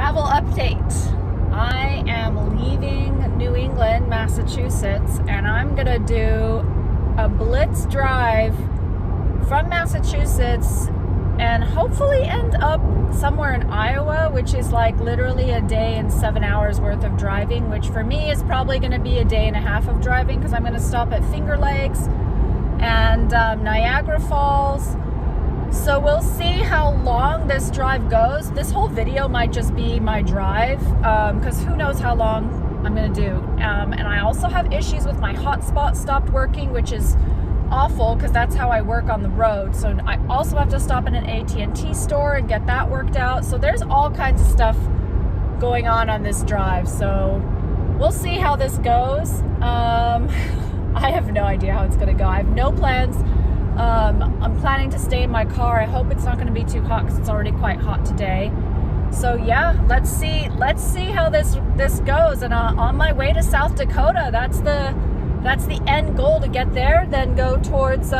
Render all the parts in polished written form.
Travel update. I am leaving New England, Massachusetts, and I'm gonna do a blitz drive from Massachusetts and hopefully end up somewhere in Iowa, which is like literally a day and 7 hours worth of driving, which for me is probably gonna be a day and a half of driving because I'm gonna stop at Finger Lakes and Niagara Falls. So we'll see how long this drive goes. This whole video might just be my drive because who knows how long I'm gonna do. And I also have issues with my hotspot stopped working, which is awful because that's how I work on the road. So I also have to stop at an AT&T store and get that worked out. So there's all kinds of stuff going on this drive. So we'll see how this goes. I have no idea how it's gonna go. I have no plans. I'm planning to stay in my car. I hope it's not going to be too hot because it's already quite hot today. So yeah, let's see how this goes. And on my way to South Dakota, that's the end goal, to get there, then go towards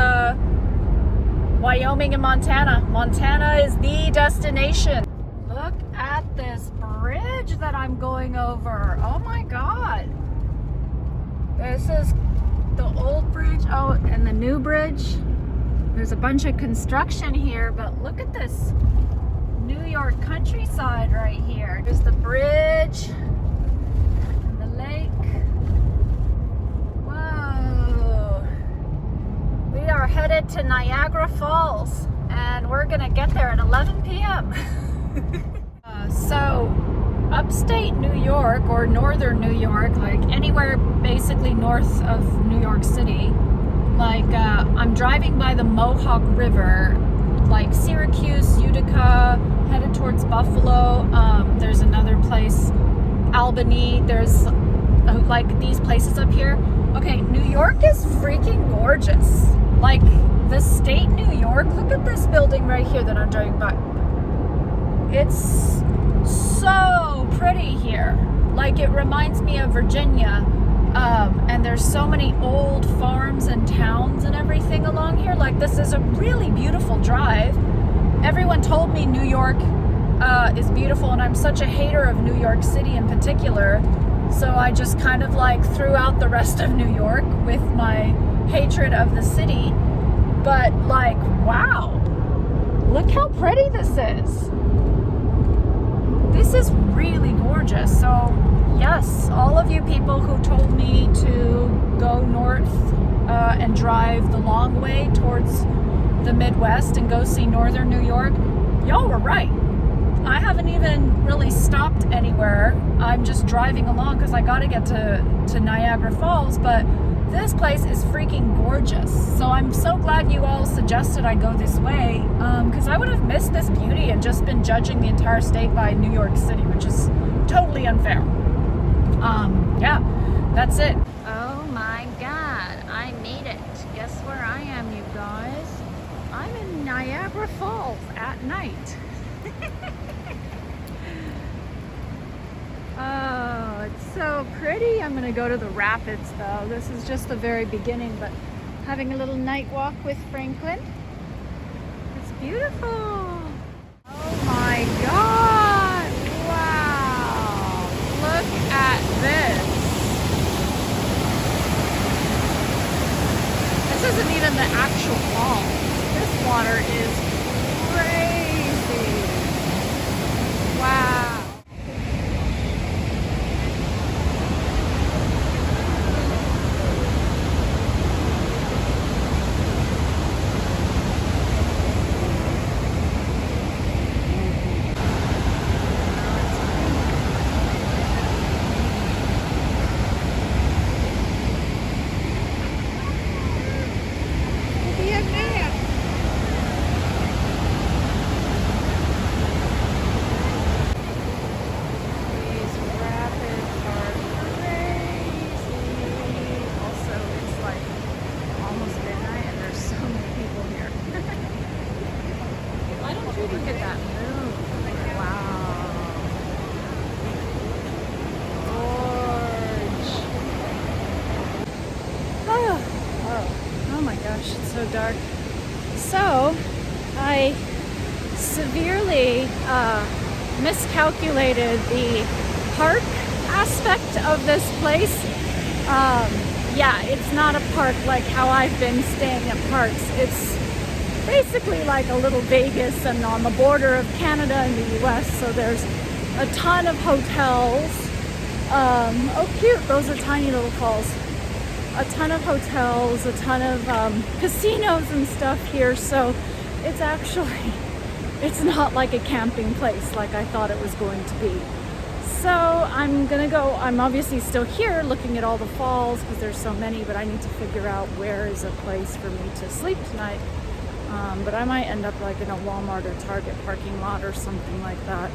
Wyoming and Montana. Montana is the destination. Look at this bridge that I'm going over. Oh my God. This is the old bridge. Oh, and the new bridge. There's a bunch of construction here, but look at this New York countryside right here. There's the bridge and the lake. Whoa. We are headed to Niagara Falls, and we're gonna get there at 11 p.m. So upstate New York, or northern New York, like anywhere basically north of New York City, like I'm driving by the Mohawk River, like Syracuse, Utica, headed towards Buffalo. There's another place, Albany. There's like these places up here. Okay, New York is freaking gorgeous. Like the state New York, look at this building right here that I'm driving by. It's so pretty here. Like it reminds me of Virginia. And there's so many old farms and towns and everything along here. Like this is a really beautiful drive. Everyone told me New York is beautiful, and I'm such a hater of New York City in particular. So I just kind of like threw out the rest of New York with my hatred of the city. But like, wow, look how pretty this is. This is really gorgeous. So yes, all of you people who told me to go north and drive the long way towards the Midwest and go see northern New York, y'all were right. I haven't even really stopped anywhere. I'm just driving along because I got to get to Niagara Falls, but this place is freaking gorgeous. So I'm so glad you all suggested I go this way, because I would have missed this beauty and just been judging the entire state by New York City, which is totally unfair. Yeah, that's it. Oh my God, I made it. Guess where I am, you guys? I'm in Niagara Falls at night. Oh, it's so pretty. I'm gonna go to the rapids though. This is just the very beginning, but having a little night walk with Franklin. It's beautiful. Oh my God. Wow. Look at this. This isn't even the actual falls. This water is crazy. Wow. Look at that moon. Wow. Gorge. Oh my gosh, it's so dark. So I severely miscalculated the park aspect of this place. Yeah, it's not a park like how I've been staying at parks. It's basically like a little Vegas and on the border of Canada and the US. So there's a ton of hotels. Oh cute, those are tiny little falls. A ton of hotels, a ton of casinos and stuff here. So it's actually, it's not like a camping place like I thought it was going to be. So I'm gonna go, I'm obviously still here looking at all the falls because there's so many, but I need to figure out where is a place for me to sleep tonight. But I might end up like in a Walmart or Target parking lot or something like that.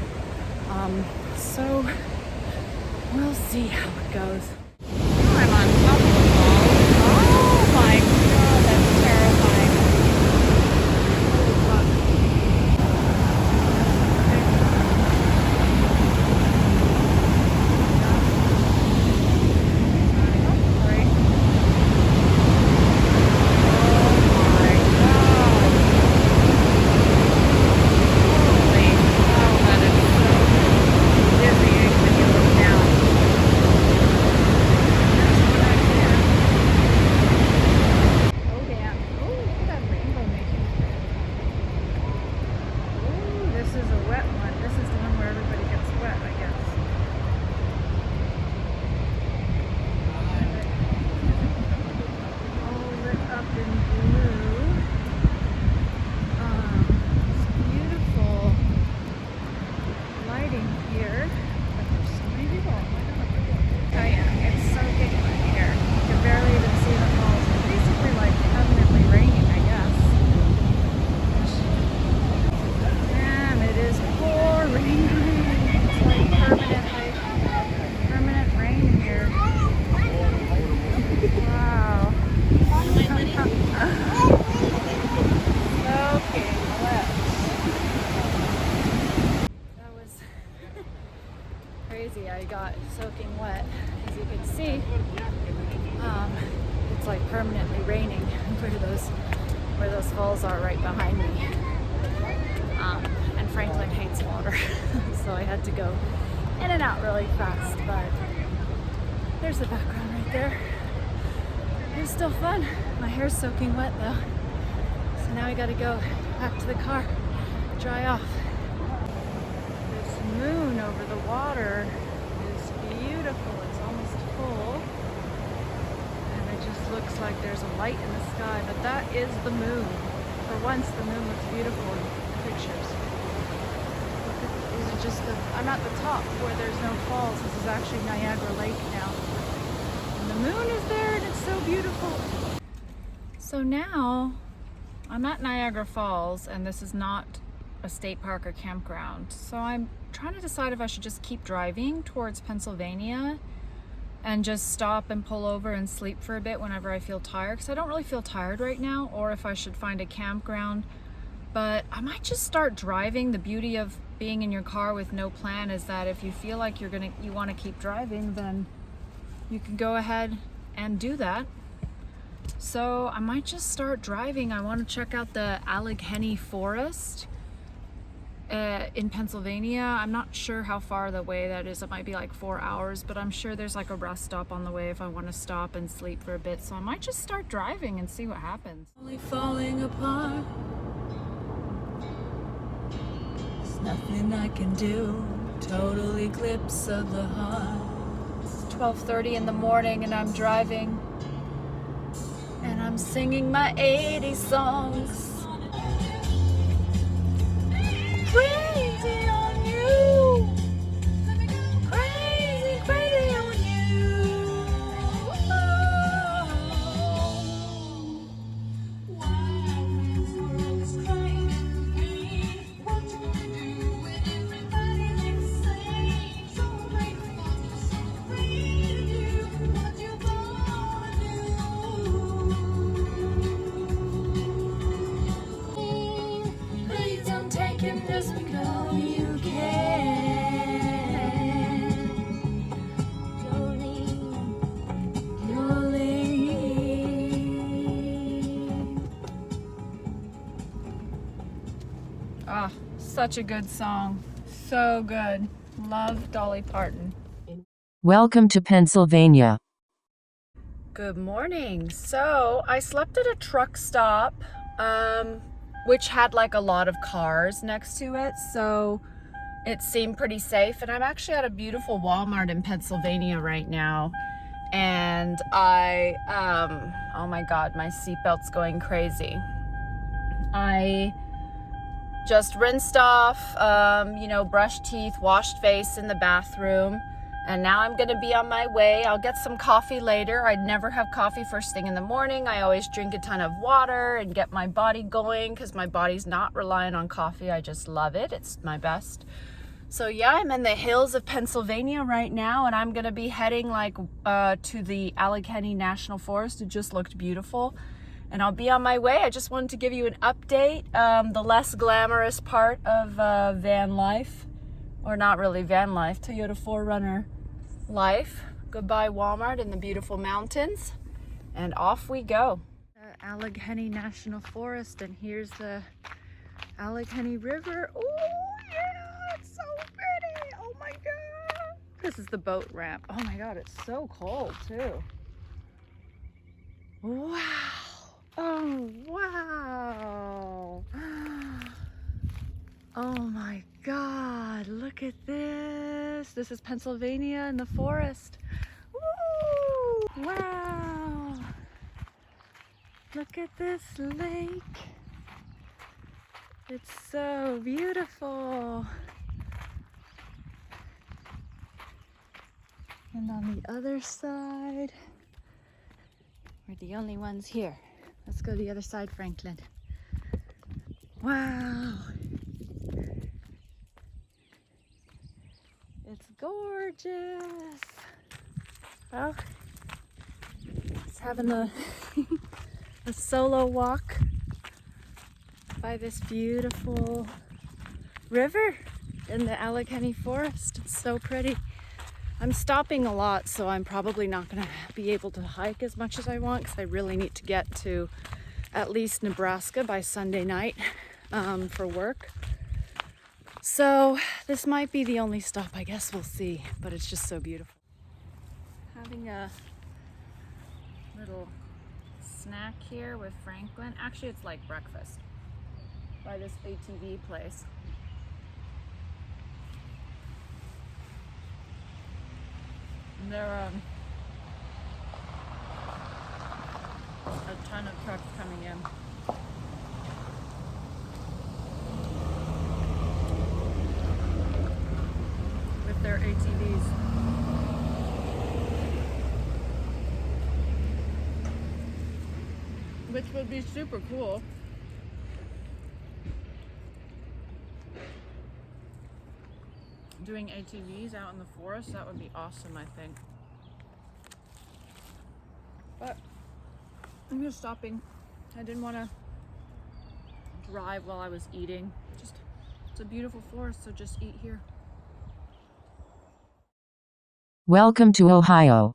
So we'll see how it goes. I'm on top of the falls. Oh my god, that's terrifying. I got soaking wet, as you can see. It's like permanently raining where those falls are right behind me. And Franklin hates water, so I had to go in and out really fast. But there's the background right there. It was still fun. My hair's soaking wet though, so now I got to go back to the car, dry off. This moon over the water is beautiful. It's almost full, and it just looks like there's a light in the sky, but that is the moon. For once, the moon looks beautiful in pictures. These are just I'm at the top where there's no falls. This is actually Niagara Lake now, and the moon is there, and it's so beautiful. So now I'm at Niagara Falls, and this is not a state park or campground. So I'm trying to decide if I should just keep driving towards Pennsylvania and just stop and pull over and sleep for a bit whenever I feel tired, because I don't really feel tired right now, or if I should find a campground. But I might just start driving. The beauty of being in your car with no plan is that if you feel like you want to keep driving, then you can go ahead and do that. So I might just start driving. I want to check out the Allegheny Forest in Pennsylvania. I'm not sure how far the way that is. It might be like 4 hours, but I'm sure there's like a rest stop on the way if I want to stop and sleep for a bit. So I might just start driving and see what happens. Only falling apart. There's nothing I can do. Total eclipse of the heart. It's 12:30 in the morning and I'm driving. And I'm singing my 80s songs. Crazy on you. Crazy, crazy on you. Oh. Just because you can. Slowly. Ah, such a good song. So good. Love Dolly Parton. Welcome to Pennsylvania. Good morning. So I slept at a truck stop, which had like a lot of cars next to it. So it seemed pretty safe. And I'm actually at a beautiful Walmart in Pennsylvania right now. And oh my God, my seatbelt's going crazy. I just rinsed off, brushed teeth, washed face in the bathroom. And now I'm gonna be on my way. I'll get some coffee later. I never have coffee first thing in the morning. I always drink a ton of water and get my body going because my body's not relying on coffee. I just love it. It's my best. So yeah, I'm in the hills of Pennsylvania right now, and I'm gonna be heading to the Allegheny National Forest. It just looked beautiful. And I'll be on my way. I just wanted to give you an update, the less glamorous part of van life. Or not really van life, Toyota 4Runner life. Goodbye Walmart in the beautiful mountains. And off we go. Allegheny National Forest, and here's the Allegheny River. Oh yeah, it's so pretty. Oh my God. This is the boat ramp. Oh my God, it's so cold too. Wow. Oh wow. Oh my God, look at this. This is Pennsylvania in the forest. Woo! Wow. Look at this lake. It's so beautiful. And on the other side, we're the only ones here. Let's go to the other side, Franklin. Wow. It's gorgeous. Well, just having a solo walk by this beautiful river in the Allegheny Forest. It's so pretty. I'm stopping a lot, so I'm probably not going to be able to hike as much as I want because I really need to get to at least Nebraska by Sunday night for work. So this might be the only stop, I guess we'll see, but it's just so beautiful. Having a little snack here with Franklin. Actually, it's like breakfast by this ATV place. And there are a ton of trucks coming in. With their ATVs. Which would be super cool. Doing ATVs out in the forest, that would be awesome, I think. But I'm just stopping. I didn't want to drive while I was eating. It's a beautiful forest, so just eat here. Welcome to Ohio.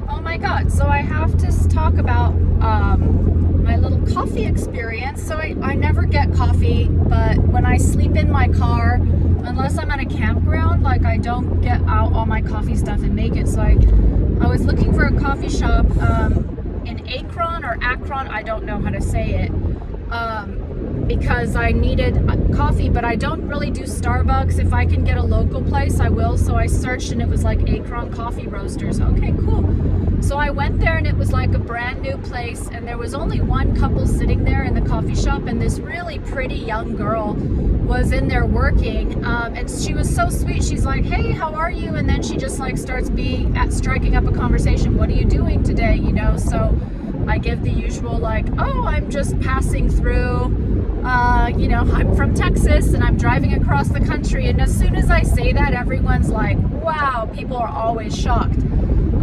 Oh my God, so I have to talk about my little coffee experience. So I never get coffee, but when I sleep in my car, unless I'm at a campground, like I don't get out all my coffee stuff and make it. So I was looking for a coffee shop in Akron or Akron, I don't know how to say it, because I needed coffee, but I don't really do Starbucks. If I can get a local place, I will. So I searched and it was like Akron Coffee Roasters. Okay, cool. So I went there and it was like a brand new place, and there was only one couple sitting there in the coffee shop, and this really pretty young girl was in there working, and she was so sweet. She's like, hey, how are you? And then she just like starts striking up a conversation. What are you doing today? You know, so I give the usual like, oh, I'm just passing through. I'm from Texas and I'm driving across the country. And as soon as I say that, everyone's like, wow, people are always shocked.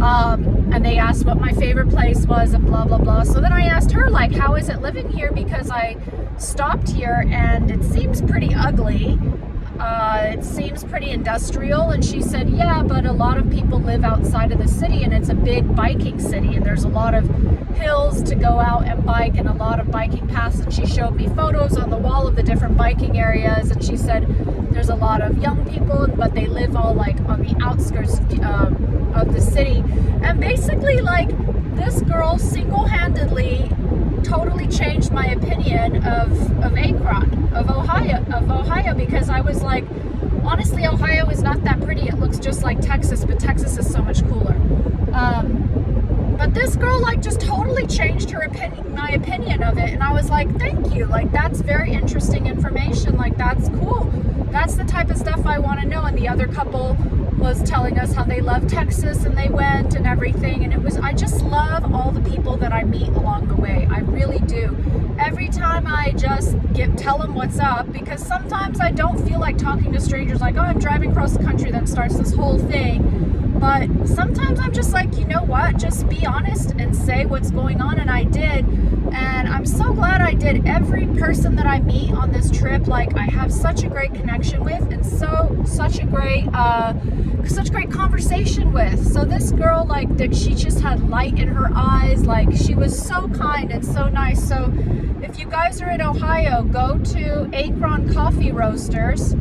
And they asked what my favorite place was and blah, blah, blah. So then I asked her, like, how is it living here? Because I stopped here and it seems pretty ugly. It seems pretty industrial. And she said, yeah, but a lot of people live outside of the city, and it's a big biking city, and there's a lot of hills to go out and bike and a lot of biking paths. And she showed me photos on the wall of the different biking areas, and she said there's a lot of young people, but they live all like on the outskirts of the city. And basically, like, this girl single-handedly totally changed my opinion of Akron, of Ohio, because I was like, honestly, Ohio is not that pretty. It looks just like Texas, but Texas is so much cooler. But this girl, like, just totally changed my opinion of it, and I was like, thank you. Like, that's very interesting information. Like, that's cool. That's the type of stuff I want to know. And the other couple was telling us how they love Texas and they went and everything. And I just love all the people that I meet along the way. I really do. Every time I just tell them what's up, because sometimes I don't feel like talking to strangers like, oh, I'm driving across the country, then starts this whole thing. But sometimes I'm just like, you know what, just be honest and say what's going on. And I did. And I'm so glad I did. Every person that I meet on this trip, like, I have such a great connection with, and such great conversation with. So this girl, like, she just had light in her eyes. Like, she was so kind and so nice. So if you guys are in Ohio, go to Akron Coffee Roasters.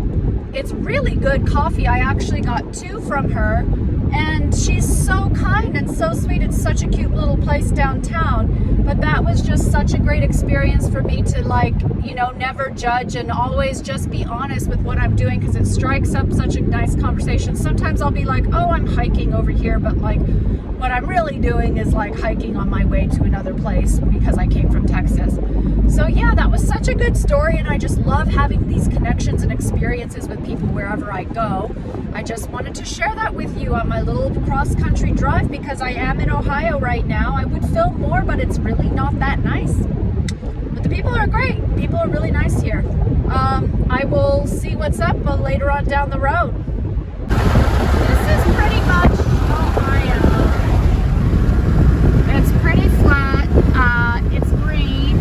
It's really good coffee. I actually got 2 from her, and she's so kind and so sweet. It's such a cute little place downtown. But that was just such a great experience for me to, like, you know, never judge and always just be honest with what I'm doing, because it strikes up such a nice conversation. Sometimes I'll be like, oh, I'm hiking over here, but like what I'm really doing is like hiking on my way to another place because I came from Texas. So yeah, that was such a good story, and I just love having these connections and experiences with people wherever I go. I just wanted to share that with you on my little cross-country drive, because I am in Ohio right now. I would film more, but it's really not that nice. But the people are great. People are really nice here. I will see what's up later on down the road. This is pretty much Ohio. It's pretty flat. It's green.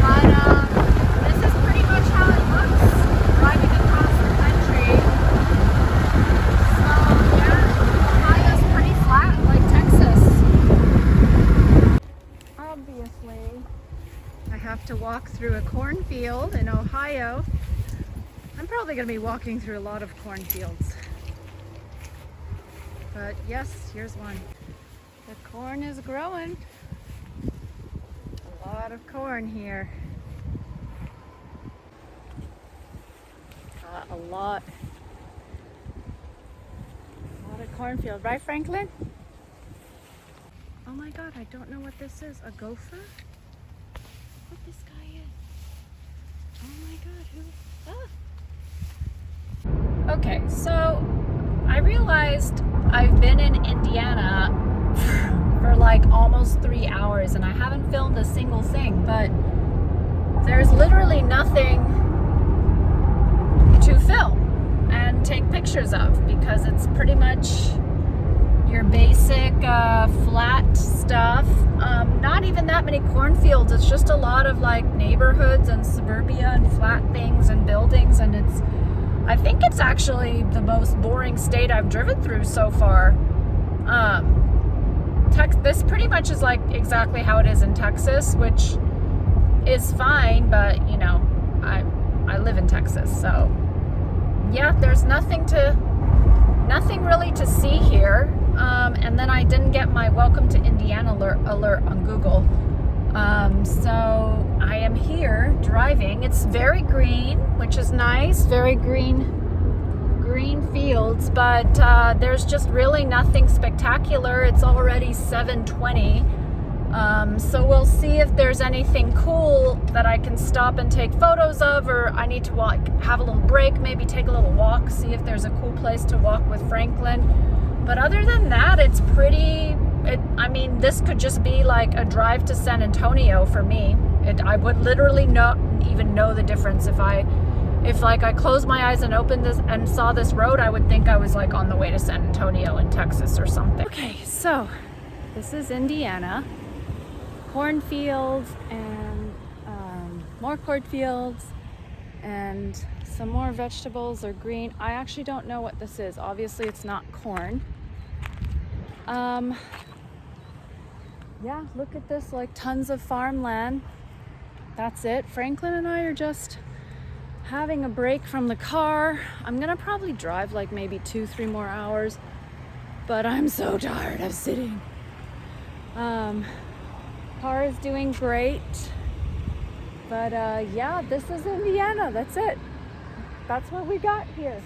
But this is pretty much how it looks driving across the country. So yeah, Ohio's pretty flat, like Texas. Obviously, I have to walk through a cornfield in Ohio. I'm probably going to be walking through a lot of cornfields. But yes, here's one. The corn is growing. A lot of corn here. A lot of cornfield, right, Franklin? Oh my God, I don't know what this is. A gopher? What this guy is? Oh my God, who? Ah. Okay, so I realized I've been in Indiana for like almost 3 hours, and I haven't filmed a single thing, but there's literally nothing to film and take pictures of, because it's pretty much your basic flat stuff. Not even that many cornfields. It's just a lot of like neighborhoods and suburbia and flat things and buildings, and I think it's actually the most boring state I've driven through so far. This pretty much is like exactly how it is in Texas, which is fine, but you know, I live in Texas, so yeah, there's nothing really to see here. And then I didn't get my welcome to Indiana alert on Google. So I am here driving. It's very green, which is nice, very green fields, but there's just really nothing spectacular. It's already 7:20. So we'll see if there's anything cool that I can stop and take photos of, or I need to have a little break, maybe take a little walk, see if there's a cool place to walk with Franklin. But other than that, it's I mean, this could just be like a drive to San Antonio for me. I would literally not even know the difference if like I closed my eyes and opened this and saw this road, I would think I was like on the way to San Antonio in Texas or something. Okay, so this is Indiana. Cornfields and more cornfields and Some more vegetables are green. I actually don't know what this is. Obviously it's not corn. Yeah, look at this, like tons of farmland. That's it. Franklin and I are just having a break from the car. I'm gonna probably drive like maybe 2-3 more hours, but I'm so tired of sitting. Car is doing great, but yeah, this is Indiana. That's it. That's what we got here.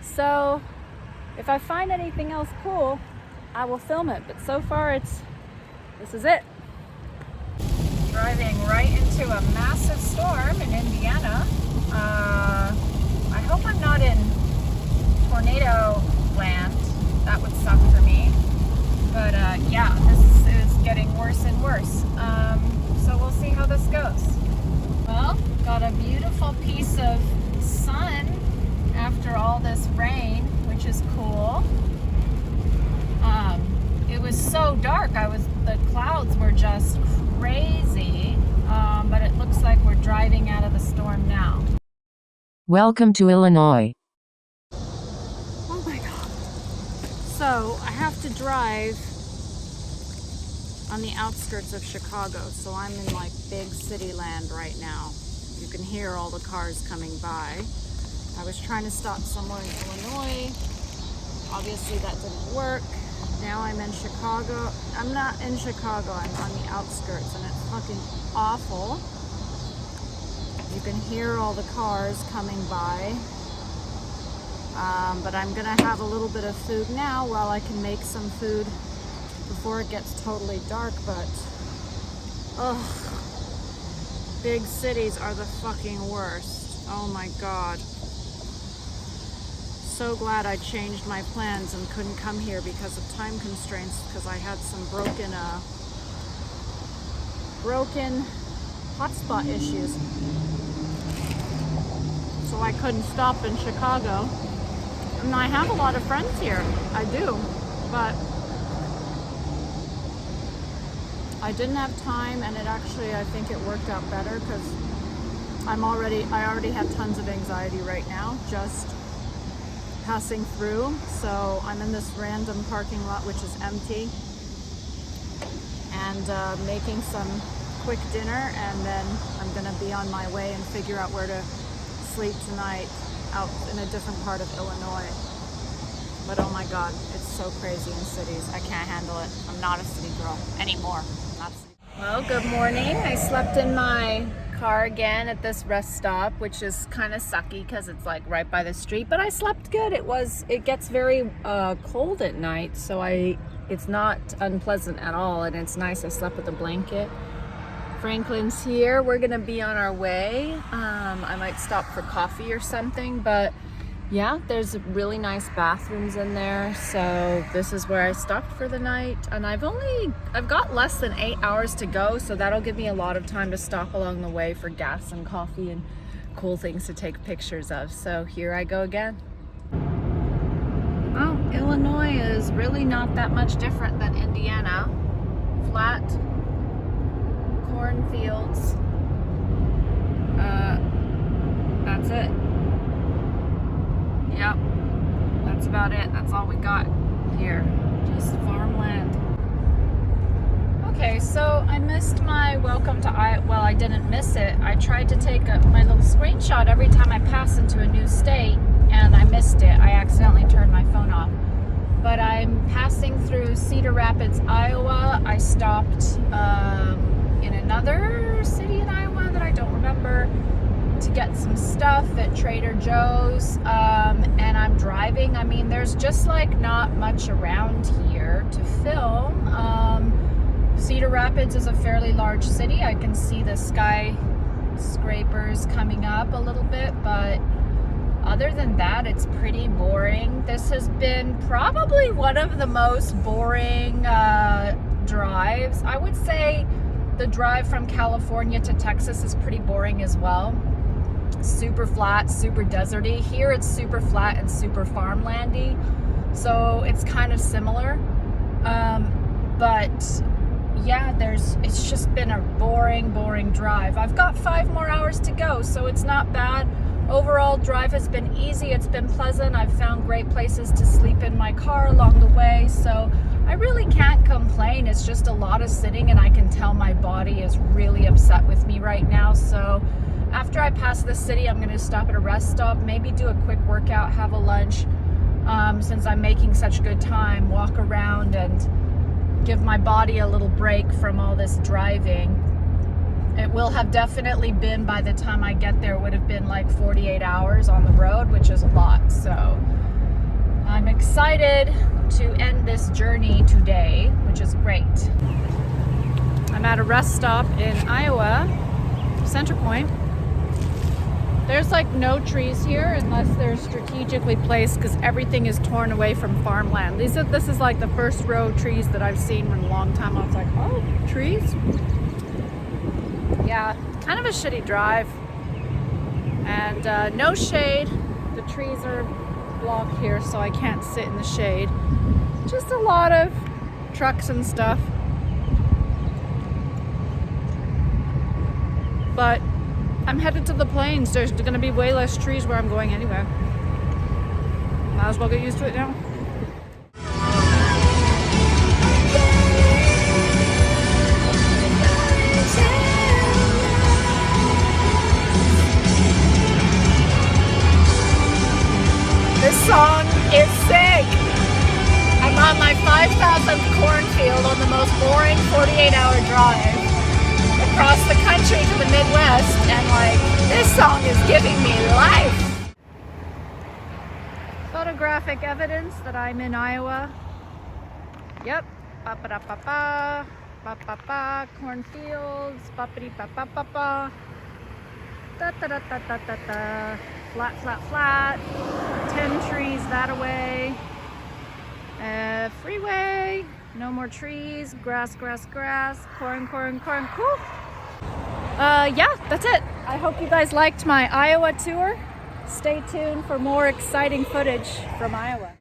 So if I find anything else cool, I will film it, but so far this is it. Driving right into a massive storm in Indiana. I hope I'm not in tornado land. That would suck for me. But yeah, this is getting worse and worse. So we'll see how this goes. Well, got a beautiful piece of sun after all this rain, which is cool. It was so dark. The clouds were just crazy. But it looks like we're driving out of the storm now. Welcome to Illinois. Oh my God. So I have to drive on the outskirts of Chicago. So I'm in like big city land right now. You can hear all the cars coming by. I was trying to stop somewhere in Illinois. Obviously that didn't work. Now I'm in Chicago. I'm not in Chicago, I'm on the outskirts, and it's fucking awful. You can hear all the cars coming by. But I'm gonna have a little bit of food now while I can make some food before it gets totally dark, but big cities are the fucking worst. Oh my God. So glad I changed my plans and couldn't come here because of time constraints, because I had some broken hotspot issues. So I couldn't stop in Chicago. I mean, I have a lot of friends here. I do. But I didn't have time, and I think it worked out better because I already have tons of anxiety right now just passing through. So I'm in this random parking lot which is empty, and making some quick dinner, and then I'm gonna be on my way and figure out where to sleep tonight out in a different part of Illinois. But oh my God, it's so crazy in cities. I can't handle it. I'm not a city girl anymore. Well, good morning. I slept in my car again at this rest stop, which is kind of sucky because it's like right by the street, but I slept good. It gets very cold at night, so it's not unpleasant at all, and it's nice. I slept with a blanket. Franklin's here. We're gonna be on our way. I might stop for coffee or something, but yeah, there's really nice bathrooms in there. So this is where I stopped for the night, and I've got less than 8 hours to go, so that'll give me a lot of time to stop along the way for gas and coffee and cool things to take pictures of. So here I go again. Oh, Illinois is really not that much different than Indiana. Flat cornfields. That's it. Yep, that's about it. That's all we got here, just farmland. Okay, so I missed my welcome to Iowa. Well, I didn't miss it. I tried to take my little screenshot every time I pass into a new state, and I missed it. I accidentally turned my phone off. But I'm passing through Cedar Rapids, Iowa. I stopped in another city in Iowa that I don't remember to get some stuff at Trader Joe's, and I'm driving. I mean, there's just like not much around here to film. Cedar Rapids is a fairly large city. I can see the skyscrapers coming up a little bit, but other than that, it's pretty boring. This has been probably one of the most boring drives. I would say the drive from California to Texas is pretty boring as well. Super flat, super deserty. Here it's super flat and super farmlandy, so it's kind of similar. But yeah, it's just been a boring drive. I've got 5 more hours to go, so it's not bad. Overall, drive has been easy. It's been pleasant. I've found great places to sleep in my car along the way, so I really can't complain. It's just a lot of sitting, and I can tell my body is really upset with me right now. So after I pass the city, I'm going to stop at a rest stop, maybe do a quick workout, have a lunch, since I'm making such good time, walk around and give my body a little break from all this driving. It will have definitely been, by the time I get there, would have been like 48 hours on the road, which is a lot. So I'm excited to end this journey today, which is great. I'm at a rest stop in Iowa, Center Point. There's like no trees here unless they're strategically placed, because everything is torn away from farmland. This is like the first row of trees that I've seen in a long time. I was like, oh, trees? Yeah, kind of a shitty drive, and no shade. The trees are blocked here, so I can't sit in the shade. Just a lot of trucks and stuff, but I'm headed to the plains. There's going to be way less trees where I'm going anyway. Might as well get used to it now. This song is sick. I'm on my 5,000th cornfield on the most boring 48-hour drive across the country to the Midwest, and like, this song is giving me life. Photographic evidence that I'm in Iowa. Yep. Ba-ba-da-ba-ba. Ba-ba-ba. Cornfields. Ba-ba-dee-ba-ba-ba-ba. Da-da-da-da-da-da-da. Flat, flat, flat. 10 trees that away. Freeway. No more trees. Grass, grass, grass. Corn, corn, corn. Cool. Yeah, that's it. I hope you guys liked my Iowa tour. Stay tuned for more exciting footage from Iowa.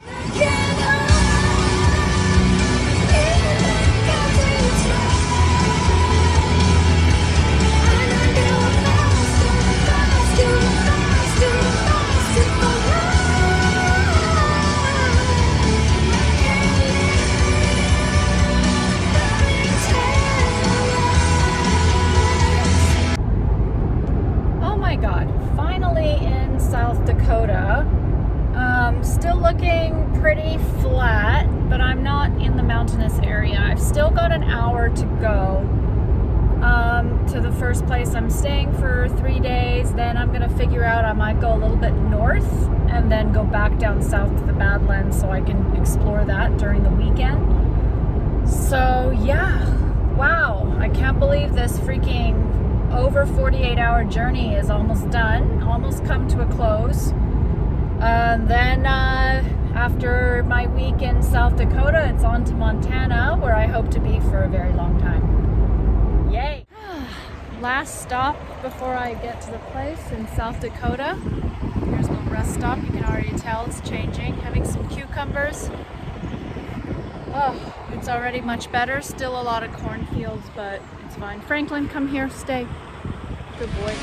South Dakota. Still looking pretty flat, but I'm not in the mountainous area. I've still got an hour to go to the first place I'm staying for 3 days. Then I'm gonna figure out, I might go a little bit north and then go back down south to the Badlands so I can explore that during the weekend. So yeah, wow, I can't believe this freaking over 48-hour journey is almost done, almost come to a close. Then after my week in South Dakota, it's on to Montana, where I hope to be for a very long time. Yay! Last stop before I get to the place in South Dakota. Here's a little rest stop. You can already tell it's changing. Having some cucumbers. Oh, it's already much better. Still a lot of cornfields, but it's fine. Franklin, come here, stay. Good boy.